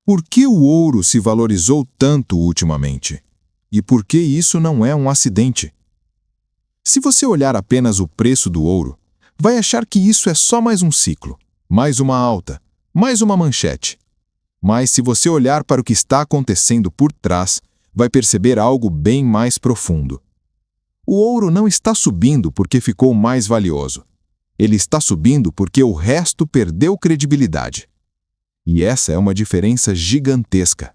Por que o ouro se valorizou tanto ultimamente? E por que isso não é um acidente? Se você olhar apenas o preço do ouro, vai achar que isso é só mais um ciclo, mais uma alta, mais uma manchete. Mas se você olhar para o que está acontecendo por trás, vai perceber algo bem mais profundo. O ouro não está subindo porque ficou mais valioso. Ele está subindo porque o resto perdeu credibilidade. E essa é uma diferença gigantesca.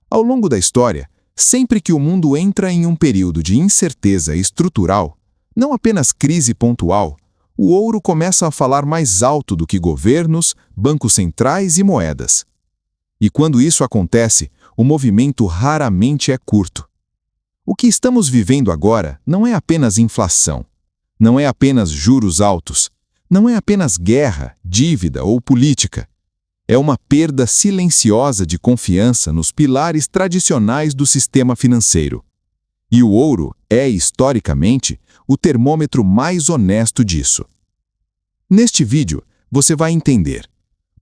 Ao longo da história, sempre que o mundo entra em um período de incerteza estrutural, não apenas crise pontual, o ouro começa a falar mais alto do que governos, bancos centrais e moedas. E quando isso acontece, o movimento raramente é curto. O que estamos vivendo agora não é apenas inflação, não é apenas juros altos, não é apenas guerra, dívida ou política. É uma perda silenciosa de confiança nos pilares tradicionais do sistema financeiro. E o ouro é, historicamente, o termômetro mais honesto disso. Neste vídeo, você vai entender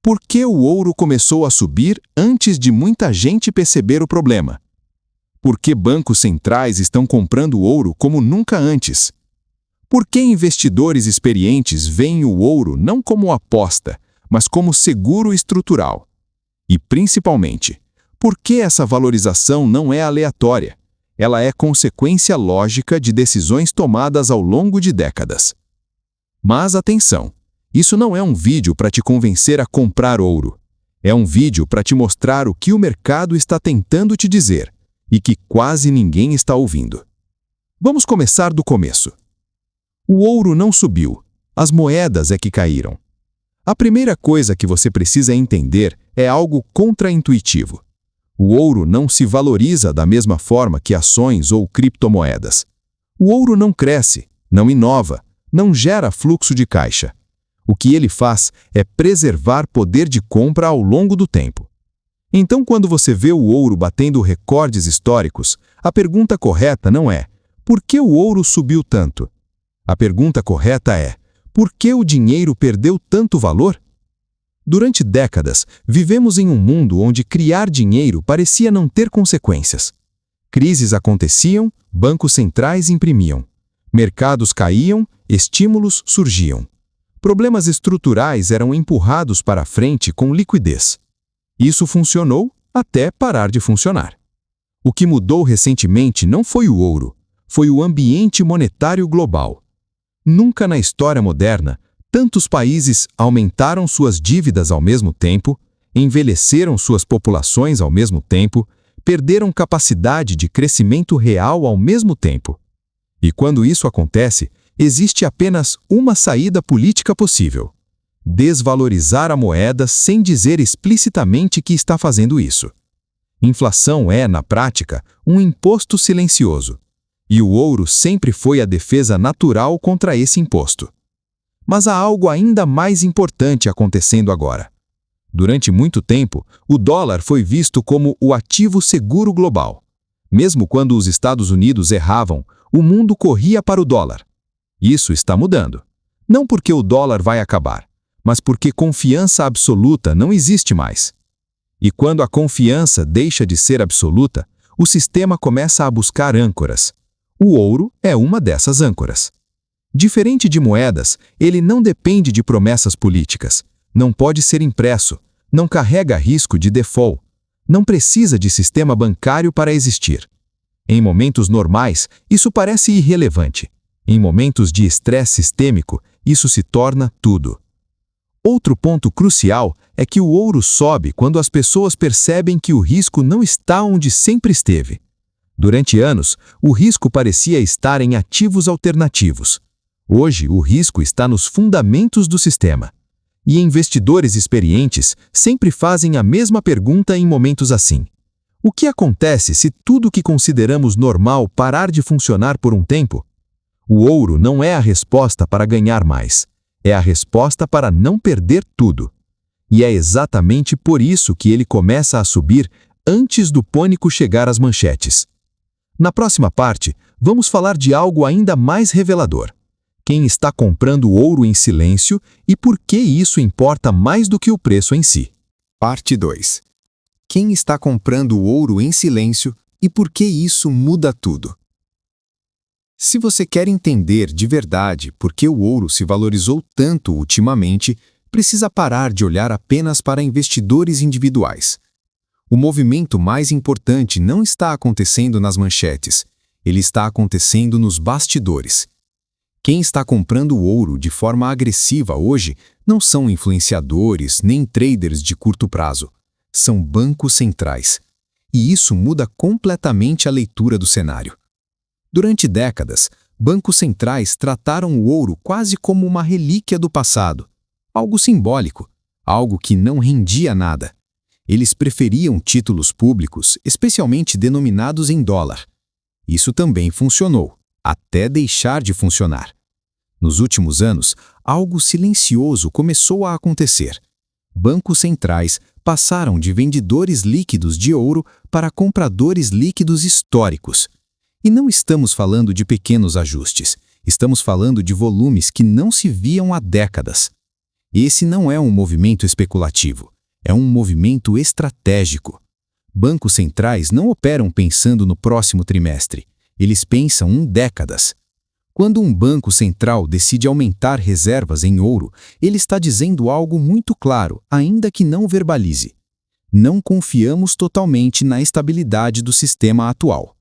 por que o ouro começou a subir antes de muita gente perceber o problema. Por que bancos centrais estão comprando ouro como nunca antes? Por que investidores experientes veem o ouro não como aposta, mas como seguro estrutural? E, principalmente, por que essa valorização não é aleatória? Ela é consequência lógica de decisões tomadas ao longo de décadas. Mas atenção, isso não é um vídeo para te convencer a comprar ouro. É um vídeo para te mostrar o que o mercado está tentando te dizer e que quase ninguém está ouvindo. Vamos começar do começo. O ouro não subiu, as moedas é que caíram. A primeira coisa que você precisa entender é algo contraintuitivo. O ouro não se valoriza da mesma forma que ações ou criptomoedas. O ouro não cresce, não inova, não gera fluxo de caixa. O que ele faz é preservar poder de compra ao longo do tempo. Então, quando você vê o ouro batendo recordes históricos, a pergunta correta não é por que o ouro subiu tanto? A pergunta correta é por que o dinheiro perdeu tanto valor? Durante décadas, vivemos em um mundo onde criar dinheiro parecia não ter consequências. Crises aconteciam, bancos centrais imprimiam. Mercados caíam, estímulos surgiam. Problemas estruturais eram empurrados para a frente com liquidez. Isso funcionou até parar de funcionar. O que mudou recentemente não foi o ouro, foi o ambiente monetário global. Nunca na história moderna, tantos países aumentaram suas dívidas ao mesmo tempo, envelheceram suas populações ao mesmo tempo, perderam capacidade de crescimento real ao mesmo tempo. E quando isso acontece, existe apenas uma saída política possível: desvalorizar a moeda sem dizer explicitamente que está fazendo isso. Inflação é, na prática, um imposto silencioso. E o ouro sempre foi a defesa natural contra esse imposto. Mas há algo ainda mais importante acontecendo agora. Durante muito tempo, o dólar foi visto como o ativo seguro global. Mesmo quando os Estados Unidos erravam, o mundo corria para o dólar. Isso está mudando. Não porque o dólar vai acabar, mas porque confiança absoluta não existe mais. E quando a confiança deixa de ser absoluta, o sistema começa a buscar âncoras. O ouro é uma dessas âncoras. Diferente de moedas, ele não depende de promessas políticas, não pode ser impresso, não carrega risco de default, não precisa de sistema bancário para existir. Em momentos normais, isso parece irrelevante. Em momentos de estresse sistêmico, isso se torna tudo. Outro ponto crucial é que o ouro sobe quando as pessoas percebem que o risco não está onde sempre esteve. Durante anos, o risco parecia estar em ativos alternativos. Hoje, o risco está nos fundamentos do sistema. E investidores experientes sempre fazem a mesma pergunta em momentos assim: o que acontece se tudo que consideramos normal parar de funcionar por um tempo? O ouro não é a resposta para ganhar mais. É a resposta para não perder tudo. E é exatamente por isso que ele começa a subir antes do pânico chegar às manchetes. Na próxima parte, vamos falar de algo ainda mais revelador: quem está comprando ouro em silêncio e por que isso importa mais do que o preço em si. Parte 2. quem está comprando o ouro em silêncio e por que isso muda tudo. Se você quer entender de verdade por que o ouro se valorizou tanto ultimamente, precisa parar de olhar apenas para investidores individuais. O movimento mais importante não está acontecendo nas manchetes, ele está acontecendo nos bastidores. Quem está comprando o ouro de forma agressiva hoje não são influenciadores nem traders de curto prazo, são bancos centrais. E isso muda completamente a leitura do cenário. Durante décadas, bancos centrais trataram o ouro quase como uma relíquia do passado, algo simbólico, algo que não rendia nada. Eles preferiam títulos públicos, especialmente denominados em dólar. Isso também funcionou, até deixar de funcionar. Nos últimos anos, algo silencioso começou a acontecer. Bancos centrais passaram de vendedores líquidos de ouro para compradores líquidos históricos. E não estamos falando de pequenos ajustes, estamos falando de volumes que não se viam há décadas. Esse não é um movimento especulativo, é um movimento estratégico. Bancos centrais não operam pensando no próximo trimestre, eles pensam em décadas. Quando um banco central decide aumentar reservas em ouro, ele está dizendo algo muito claro, ainda que não verbalize. Não confiamos totalmente na estabilidade do sistema atual.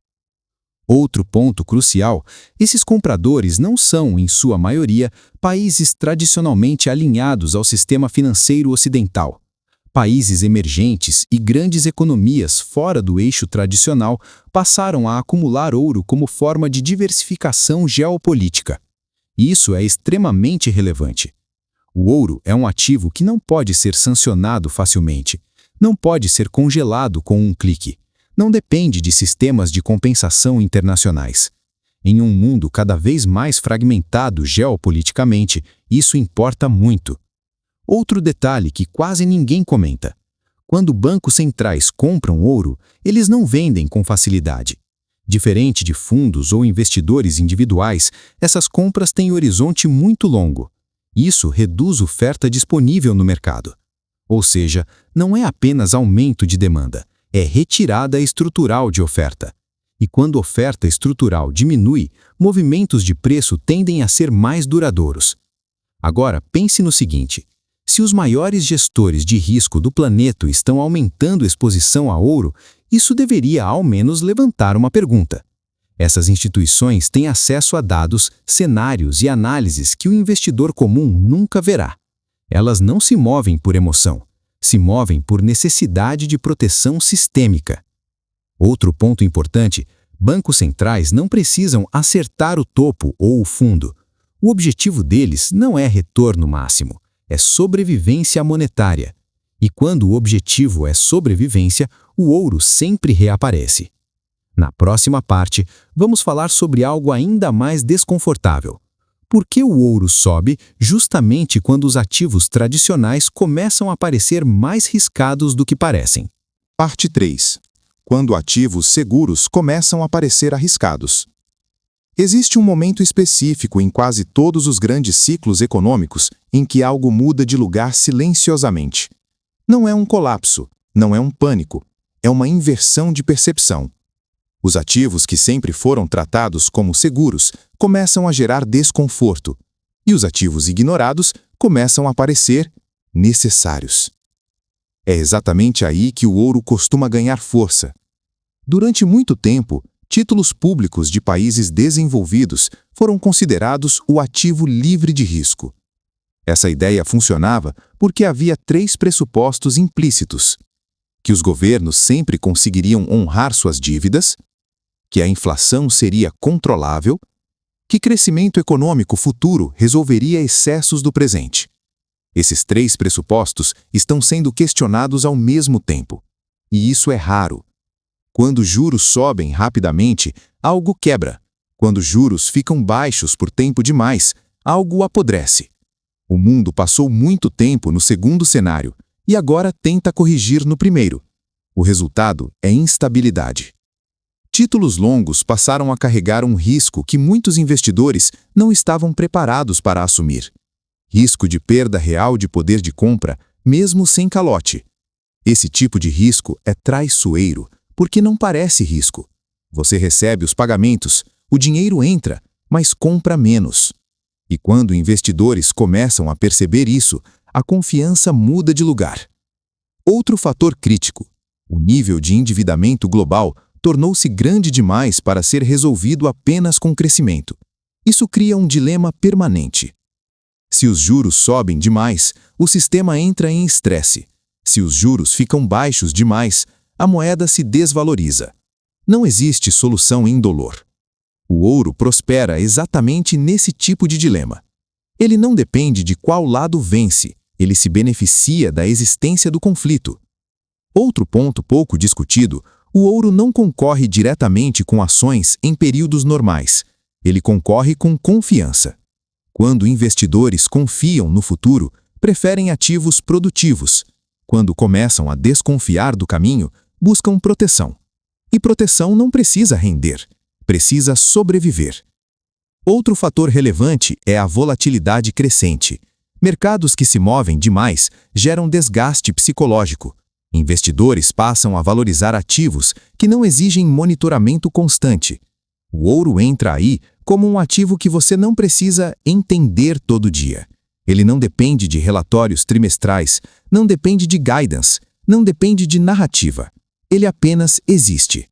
Outro ponto crucial, esses compradores não são, em sua maioria, países tradicionalmente alinhados ao sistema financeiro ocidental. Países emergentes e grandes economias fora do eixo tradicional passaram a acumular ouro como forma de diversificação geopolítica. Isso é extremamente relevante. O ouro é um ativo que não pode ser sancionado facilmente, não pode ser congelado com um clique. Não depende de sistemas de compensação internacionais. Em um mundo cada vez mais fragmentado geopoliticamente, isso importa muito. Outro detalhe que quase ninguém comenta. Quando bancos centrais compram ouro, eles não vendem com facilidade. Diferente de fundos ou investidores individuais, essas compras têm horizonte muito longo. Isso reduz a oferta disponível no mercado. Ou seja, não é apenas aumento de demanda, é retirada estrutural de oferta. E quando a oferta estrutural diminui, movimentos de preço tendem a ser mais duradouros. Agora, pense no seguinte: se os maiores gestores de risco do planeta estão aumentando a exposição a ouro, isso deveria ao menos levantar uma pergunta. Essas instituições têm acesso a dados, cenários e análises que o investidor comum nunca verá. Elas não se movem por emoção. Se movem por necessidade de proteção sistêmica. Outro ponto importante, bancos centrais não precisam acertar o topo ou o fundo. O objetivo deles não é retorno máximo, é sobrevivência monetária. E quando o objetivo é sobrevivência, o ouro sempre reaparece. Na próxima parte, vamos falar sobre algo ainda mais desconfortável. Por que o ouro sobe justamente quando os ativos tradicionais começam a parecer mais riscados do que parecem? Parte 3. Quando ativos seguros começam a parecer arriscados. Existe um momento específico em quase todos os grandes ciclos econômicos em que algo muda de lugar silenciosamente. Não é um colapso, não é um pânico, é uma inversão de percepção. Os ativos que sempre foram tratados como seguros começam a gerar desconforto, e os ativos ignorados começam a parecer necessários. É exatamente aí que o ouro costuma ganhar força. Durante muito tempo, títulos públicos de países desenvolvidos foram considerados o ativo livre de risco. Essa ideia funcionava porque havia 3 pressupostos implícitos: que os governos sempre conseguiriam honrar suas dívidas, que a inflação seria controlável, que crescimento econômico futuro resolveria excessos do presente. Esses 3 pressupostos estão sendo questionados ao mesmo tempo. E isso é raro. Quando juros sobem rapidamente, algo quebra. Quando juros ficam baixos por tempo demais, algo apodrece. O mundo passou muito tempo no segundo cenário e agora tenta corrigir no primeiro. O resultado é instabilidade. Títulos longos passaram a carregar um risco que muitos investidores não estavam preparados para assumir. Risco de perda real de poder de compra, mesmo sem calote. Esse tipo de risco é traiçoeiro, porque não parece risco. Você recebe os pagamentos, o dinheiro entra, mas compra menos. E quando investidores começam a perceber isso, a confiança muda de lugar. Outro fator crítico: o nível de endividamento global tornou-se grande demais para ser resolvido apenas com crescimento. Isso cria um dilema permanente. Se os juros sobem demais, o sistema entra em estresse. Se os juros ficam baixos demais, a moeda se desvaloriza. Não existe solução indolor. O ouro prospera exatamente nesse tipo de dilema. Ele não depende de qual lado vence, ele se beneficia da existência do conflito. Outro ponto pouco discutido: o ouro não concorre diretamente com ações em períodos normais. Ele concorre com confiança. Quando investidores confiam no futuro, preferem ativos produtivos. Quando começam a desconfiar do caminho, buscam proteção. E proteção não precisa render, precisa sobreviver. Outro fator relevante é a volatilidade crescente. Mercados que se movem demais geram desgaste psicológico. Investidores passam a valorizar ativos que não exigem monitoramento constante. O ouro entra aí como um ativo que você não precisa entender todo dia. Ele não depende de relatórios trimestrais, não depende de guidance, não depende de narrativa. Ele apenas existe.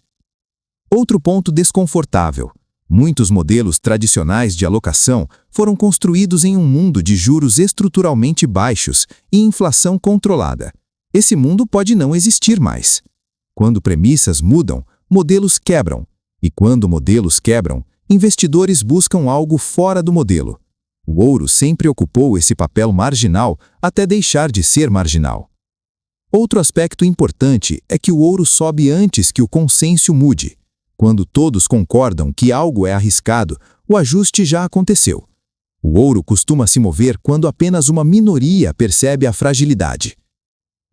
Outro ponto desconfortável: muitos modelos tradicionais de alocação foram construídos em um mundo de juros estruturalmente baixos e inflação controlada. Esse mundo pode não existir mais. Quando premissas mudam, modelos quebram. E quando modelos quebram, investidores buscam algo fora do modelo. O ouro sempre ocupou esse papel marginal até deixar de ser marginal. Outro aspecto importante é que o ouro sobe antes que o consenso mude. Quando todos concordam que algo é arriscado, o ajuste já aconteceu. O ouro costuma se mover quando apenas uma minoria percebe a fragilidade.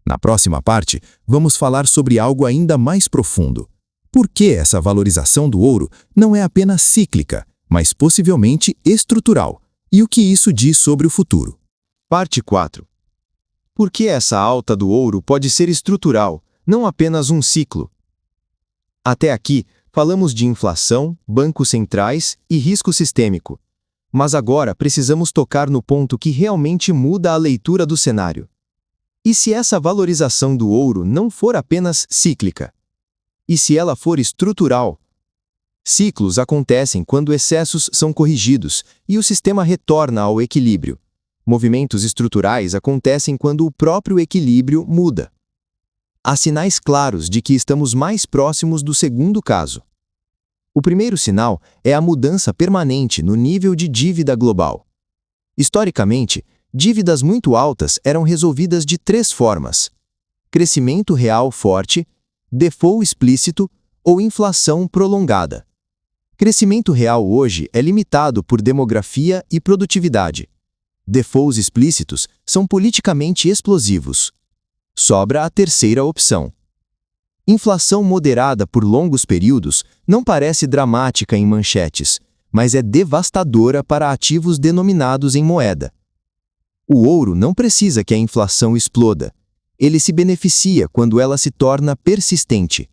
Na próxima parte, vamos falar sobre algo ainda mais profundo. Por que essa valorização do ouro não é apenas cíclica, mas possivelmente estrutural? E o que isso diz sobre o futuro? Parte 4. Por que essa alta do ouro pode ser estrutural, não apenas um ciclo? Até aqui, falamos de inflação, bancos centrais e risco sistêmico. Mas agora precisamos tocar no ponto que realmente muda a leitura do cenário. E se essa valorização do ouro não for apenas cíclica? E se ela for estrutural? Ciclos acontecem quando excessos são corrigidos e o sistema retorna ao equilíbrio. Movimentos estruturais acontecem quando o próprio equilíbrio muda. Há sinais claros de que estamos mais próximos do segundo caso. O primeiro sinal é a mudança permanente no nível de dívida global. Historicamente, dívidas muito altas eram resolvidas de 3 formas: crescimento real forte, default explícito ou inflação prolongada. Crescimento real hoje é limitado por demografia e produtividade. Defaults explícitos são politicamente explosivos. Sobra a terceira opção. Inflação moderada por longos períodos não parece dramática em manchetes, mas é devastadora para ativos denominados em moeda. O ouro não precisa que a inflação exploda. Ele se beneficia quando ela se torna persistente.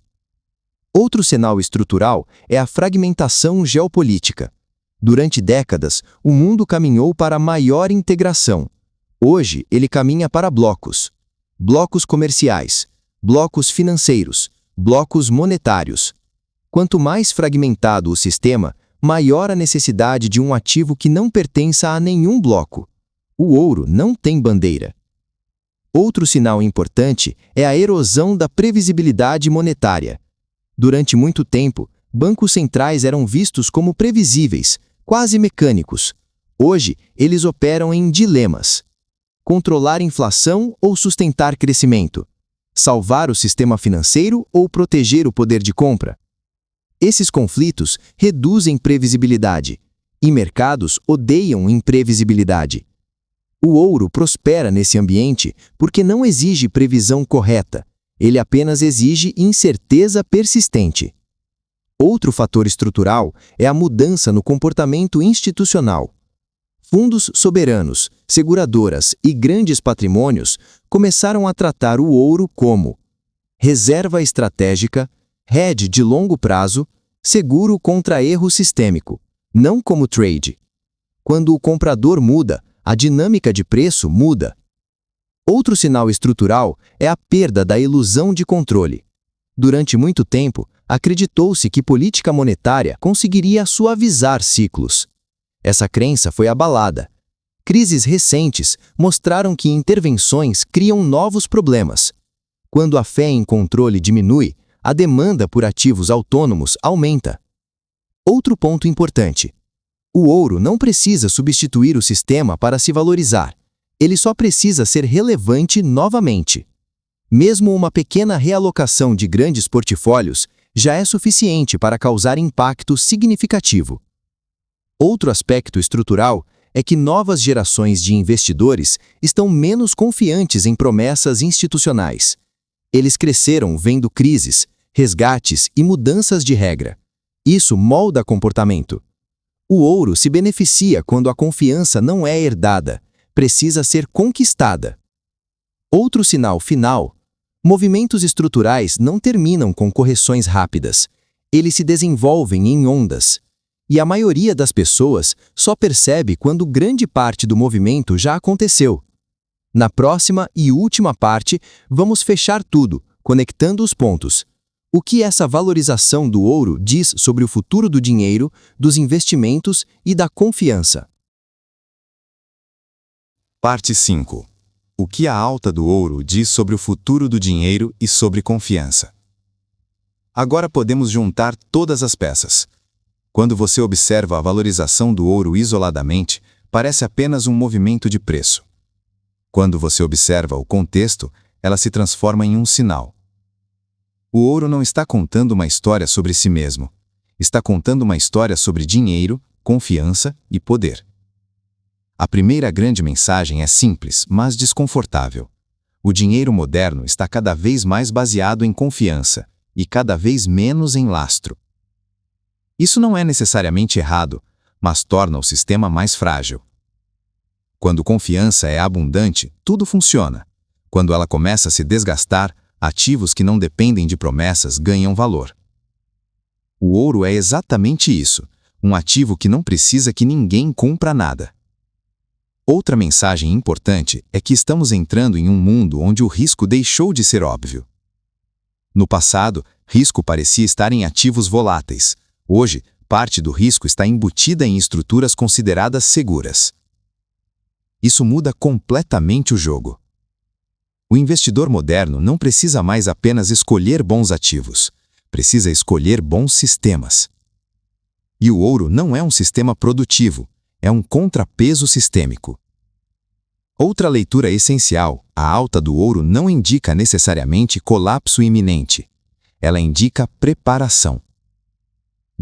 Outro sinal estrutural é a fragmentação geopolítica. Durante décadas, o mundo caminhou para maior integração. Hoje, ele caminha para blocos. Blocos comerciais, blocos financeiros, blocos monetários. Quanto mais fragmentado o sistema, maior a necessidade de um ativo que não pertença a nenhum bloco. O ouro não tem bandeira. Outro sinal importante é a erosão da previsibilidade monetária. Durante muito tempo, bancos centrais eram vistos como previsíveis, quase mecânicos. Hoje, eles operam em dilemas: controlar inflação ou sustentar crescimento? Salvar o sistema financeiro ou proteger o poder de compra? Esses conflitos reduzem previsibilidade, e mercados odeiam imprevisibilidade. O ouro prospera nesse ambiente porque não exige previsão correta, ele apenas exige incerteza persistente. Outro fator estrutural é a mudança no comportamento institucional. Fundos soberanos, seguradoras e grandes patrimônios começaram a tratar o ouro como reserva estratégica, hedge de longo prazo, seguro contra erro sistêmico, não como trade. Quando o comprador muda, a dinâmica de preço muda. Outro sinal estrutural é a perda da ilusão de controle. Durante muito tempo, acreditou-se que política monetária conseguiria suavizar ciclos. Essa crença foi abalada. Crises recentes mostraram que intervenções criam novos problemas. Quando a fé em controle diminui, a demanda por ativos autônomos aumenta. Outro ponto importante: o ouro não precisa substituir o sistema para se valorizar. Ele só precisa ser relevante novamente. Mesmo uma pequena realocação de grandes portfólios já é suficiente para causar impacto significativo. Outro aspecto estrutural é que novas gerações de investidores estão menos confiantes em promessas institucionais. Eles cresceram vendo crises, resgates e mudanças de regra. Isso molda comportamento. O ouro se beneficia quando a confiança não é herdada, precisa ser conquistada. Outro sinal final: movimentos estruturais não terminam com correções rápidas. Eles se desenvolvem em ondas. E a maioria das pessoas só percebe quando grande parte do movimento já aconteceu. Na próxima e última parte, vamos fechar tudo, conectando os pontos. O que essa valorização do ouro diz sobre o futuro do dinheiro, dos investimentos e da confiança? Parte 5. O que a alta do ouro diz sobre o futuro do dinheiro e sobre confiança? Agora podemos juntar todas as peças. Quando você observa a valorização do ouro isoladamente, parece apenas um movimento de preço. Quando você observa o contexto, ela se transforma em um sinal. O ouro não está contando uma história sobre si mesmo. Está contando uma história sobre dinheiro, confiança e poder. A primeira grande mensagem é simples, mas desconfortável. O dinheiro moderno está cada vez mais baseado em confiança e cada vez menos em lastro. Isso não é necessariamente errado, mas torna o sistema mais frágil. Quando confiança é abundante, tudo funciona. Quando ela começa a se desgastar, ativos que não dependem de promessas ganham valor. O ouro é exatamente isso, um ativo que não precisa que ninguém cumpra nada. Outra mensagem importante é que estamos entrando em um mundo onde o risco deixou de ser óbvio. No passado, risco parecia estar em ativos voláteis. Hoje, parte do risco está embutida em estruturas consideradas seguras. Isso muda completamente o jogo. O investidor moderno não precisa mais apenas escolher bons ativos, precisa escolher bons sistemas. E o ouro não é um sistema produtivo, é um contrapeso sistêmico. Outra leitura essencial: a alta do ouro não indica necessariamente colapso iminente. Ela indica preparação.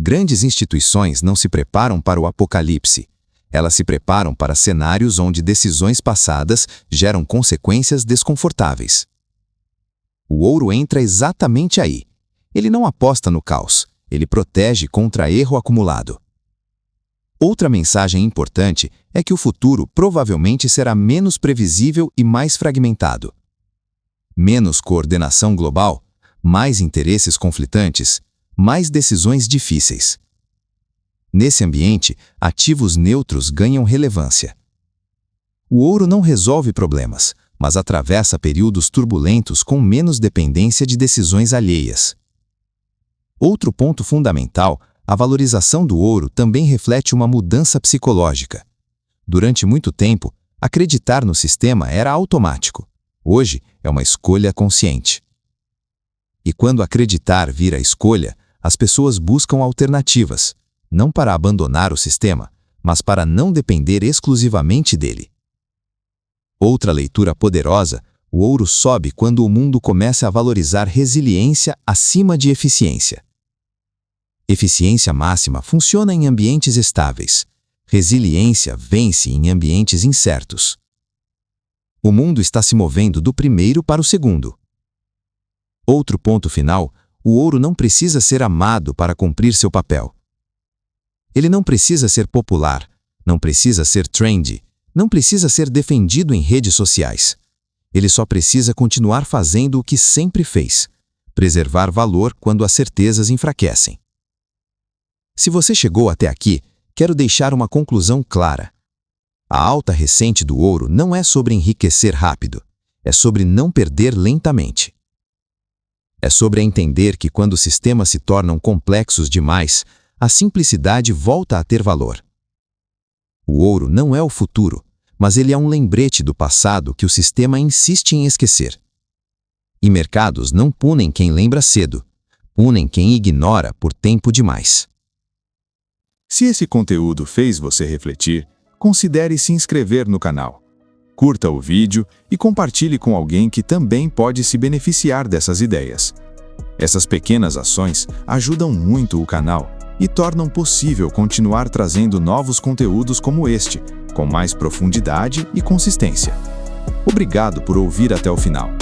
Grandes instituições não se preparam para o apocalipse. Elas se preparam para cenários onde decisões passadas geram consequências desconfortáveis. O ouro entra exatamente aí. Ele não aposta no caos, ele protege contra erro acumulado. Outra mensagem importante é que o futuro provavelmente será menos previsível e mais fragmentado. Menos coordenação global, mais interesses conflitantes, mais decisões difíceis. Nesse ambiente, ativos neutros ganham relevância. O ouro não resolve problemas, mas atravessa períodos turbulentos com menos dependência de decisões alheias. Outro ponto fundamental: a valorização do ouro também reflete uma mudança psicológica. Durante muito tempo, acreditar no sistema era automático. Hoje, é uma escolha consciente. E quando acreditar vira escolha, as pessoas buscam alternativas, não para abandonar o sistema, mas para não depender exclusivamente dele. Outra leitura poderosa: o ouro sobe quando o mundo começa a valorizar resiliência acima de eficiência. Eficiência máxima funciona em ambientes estáveis. Resiliência vence em ambientes incertos. O mundo está se movendo do primeiro para o segundo. Outro ponto final: o ouro não precisa ser amado para cumprir seu papel. Ele não precisa ser popular, Não precisa ser trendy, não precisa ser defendido em redes sociais. Ele só precisa continuar fazendo o que sempre fez, preservar valor quando as certezas enfraquecem. Se você chegou até aqui, quero deixar uma conclusão clara. A alta recente do ouro não é sobre enriquecer rápido, é sobre não perder lentamente. É sobre entender que quando os sistemas se tornam complexos demais, a simplicidade volta a ter valor. O ouro não é o futuro, mas ele é um lembrete do passado que o sistema insiste em esquecer. E mercados não punem quem lembra cedo, punem quem ignora por tempo demais. Se esse conteúdo fez você refletir, considere se inscrever no canal. Curta o vídeo e compartilhe com alguém que também pode se beneficiar dessas ideias. Essas pequenas ações ajudam muito o canal e tornam possível continuar trazendo novos conteúdos como este, com mais profundidade e consistência. Obrigado por ouvir até o final.